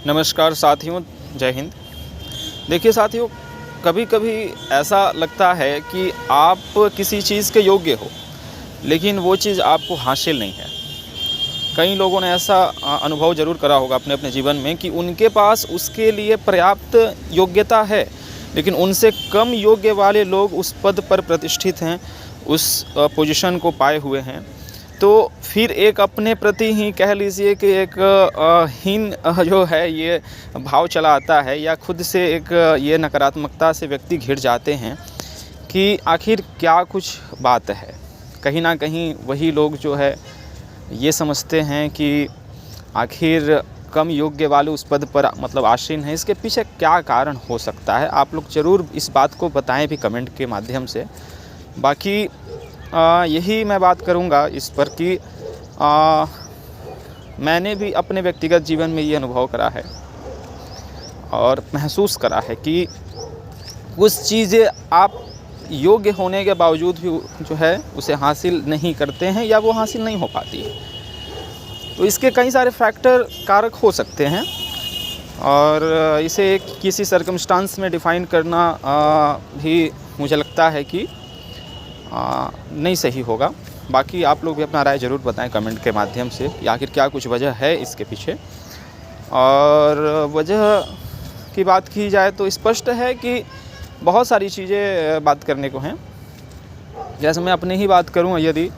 नमस्कार साथियों, जय हिंद। देखिए साथियों, कभी कभी ऐसा लगता है कि आप किसी चीज़ के योग्य हो, लेकिन वो चीज़ आपको हासिल नहीं है। कई लोगों ने ऐसा अनुभव ज़रूर करा होगा अपने अपने जीवन में कि उनके पास उसके लिए पर्याप्त योग्यता है, लेकिन उनसे कम योग्य वाले लोग उस पद पर प्रतिष्ठित हैं, उस पोजीशन को पाए हुए हैं। तो फिर एक अपने प्रति ही कह लीजिए कि एक हीन जो है ये भाव चला आता है, या खुद से एक ये नकारात्मकता से व्यक्ति घिर जाते हैं कि आखिर क्या कुछ बात है। कहीं ना कहीं वही लोग जो है ये समझते हैं कि आखिर कम योग्य वाले उस पद पर मतलब आसीन है। इसके पीछे क्या कारण हो सकता है, आप लोग ज़रूर इस बात को बताएं भी कमेंट के माध्यम से। बाकी यही मैं बात करूंगा इस पर कि मैंने भी अपने व्यक्तिगत जीवन में ये अनुभव करा है और महसूस करा है कि कुछ चीज़ें आप योग्य होने के बावजूद भी जो है उसे हासिल नहीं करते हैं, या वो हासिल नहीं हो पाती है। तो इसके कई सारे फैक्टर कारक हो सकते हैं, और इसे किसी सर्कमस्टांस में डिफ़ाइन करना भी मुझे लगता है कि नहीं सही होगा। बाकी आप लोग भी अपना राय ज़रूर बताएं कमेंट के माध्यम से, या आखिर क्या कुछ वजह है इसके पीछे। और वजह की बात की जाए तो स्पष्ट है कि बहुत सारी चीज़ें बात करने को हैं। जैसे मैं अपनी ही बात करूं यदि,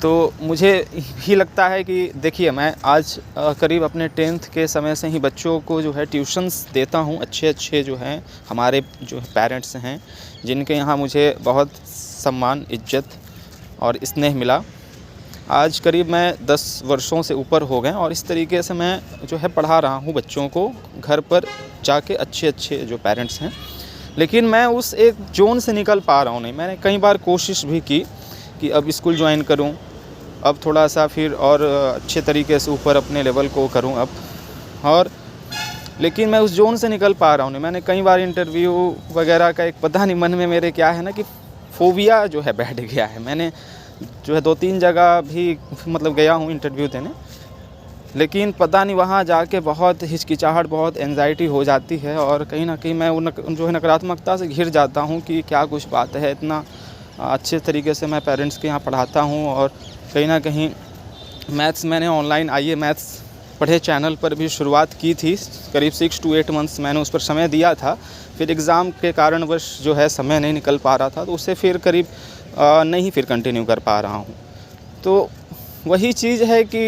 तो मुझे भी लगता है कि देखिए, मैं आज करीब अपने 10th के समय से ही बच्चों को जो है ट्यूशन्स देता हूं। अच्छे जो हैं हमारे जो पेरेंट्स हैं, जिनके यहाँ मुझे बहुत सम्मान, इज्जत और स्नेह मिला। आज करीब मैं 10 वर्षों से ऊपर हो गए, और इस तरीके से मैं जो है पढ़ा रहा हूँ बच्चों को घर पर जाके, अच्छे जो पेरेंट्स हैं। लेकिन मैं उस एक जोन से निकल पा रहा हूँ नहीं। मैंने कई बार कोशिश भी की कि अब स्कूल ज्वाइन करूं, अब थोड़ा सा फिर और अच्छे तरीके से ऊपर अपने लेवल को करूं अब, और लेकिन मैं उस जोन से निकल पा रहा हूं नहीं। मैंने कई बार इंटरव्यू वगैरह का एक पता नहीं मन में मेरे क्या है ना कि फोबिया जो है बैठ गया है। मैंने जो है 2-3 जगह भी मतलब गया हूं इंटरव्यू देने, लेकिन पता नहीं वहाँ जाके बहुत हिचकिचाहट, बहुत एंजाइटी हो जाती है, और कहीं ना कहीं मैं जो है नकारात्मकता से घिर जाता हूँ कि क्या कुछ बात है। इतना अच्छे तरीके से मैं पेरेंट्स के यहाँ पढ़ाता हूँ, और कहीं ना कहीं मैथ्स मैंने ऑनलाइन आइए मैथ्स पढ़े चैनल पर भी शुरुआत की थी। करीब 6 to 8 मंथ्स मैंने उस पर समय दिया था। फिर एग्ज़ाम के कारणवश जो है समय नहीं निकल पा रहा था, तो उससे फिर करीब नहीं फिर कंटिन्यू कर पा रहा हूँ। तो वही चीज़ है कि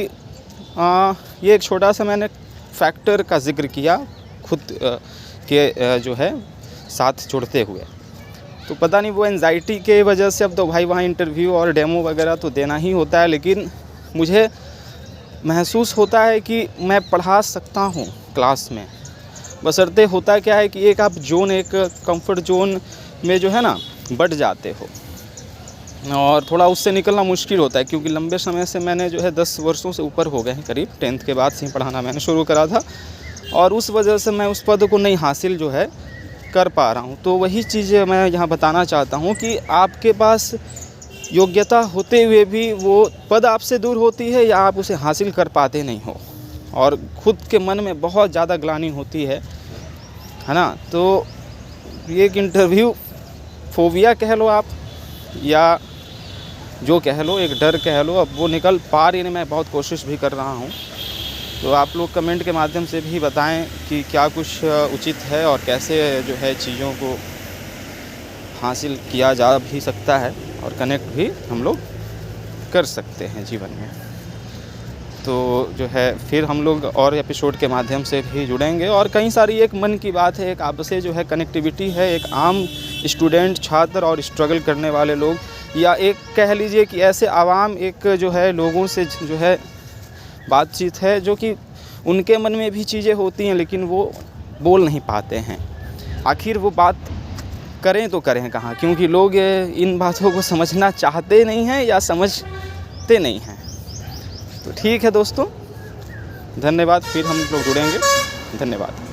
ये एक छोटा सा मैंने फैक्टर का जिक्र किया खुद के जो है साथ जुड़ते हुए। तो पता नहीं वो एंजाइटी के वजह से, अब तो भाई वहाँ इंटरव्यू और डेमो वगैरह तो देना ही होता है, लेकिन मुझे महसूस होता है कि मैं पढ़ा सकता हूँ क्लास में। बशर्ते होता क्या है कि एक आप जोन, एक कंफर्ट जोन में जो है ना बढ़ जाते हो, और थोड़ा उससे निकलना मुश्किल होता है, क्योंकि लंबे समय से मैंने जो है 10 वर्षों से ऊपर हो गए हैं करीब। 10th के बाद से ही पढ़ाना मैंने शुरू करा था, और उस वजह से मैं उस पद को नहीं हासिल जो है कर पा रहा हूँ। तो वही चीज़ें मैं यहाँ बताना चाहता हूँ कि आपके पास योग्यता होते हुए भी वो पद आपसे दूर होती है, या आप उसे हासिल कर पाते नहीं हो, और खुद के मन में बहुत ज़्यादा ग्लानि होती है ना। तो ये एक इंटरव्यू फोबिया कह लो आप, या जो कह लो, एक डर कह लो, अब वो निकल पा रही नहीं। मैं बहुत कोशिश भी कर रहा हूँ। तो आप लोग कमेंट के माध्यम से भी बताएं कि क्या कुछ उचित है, और कैसे जो है चीज़ों को हासिल किया जा भी सकता है, और कनेक्ट भी हम लोग कर सकते हैं जीवन में। तो जो है फिर हम लोग और एपिसोड के माध्यम से भी जुड़ेंगे, और कई सारी एक मन की बात है, एक आपसे जो है कनेक्टिविटी है, एक आम स्टूडेंट, छात्र और स्ट्रगल करने वाले लोग, या एक कह लीजिए कि ऐसे आवाम एक जो है लोगों से जो है बातचीत है, जो कि उनके मन में भी चीज़ें होती हैं, लेकिन वो बोल नहीं पाते हैं। आखिर वो बात करें तो करें कहाँ, क्योंकि लोग इन बातों को समझना चाहते नहीं हैं, या समझते नहीं हैं। तो ठीक है दोस्तों, धन्यवाद। फिर हम लोग जुड़ेंगे। धन्यवाद।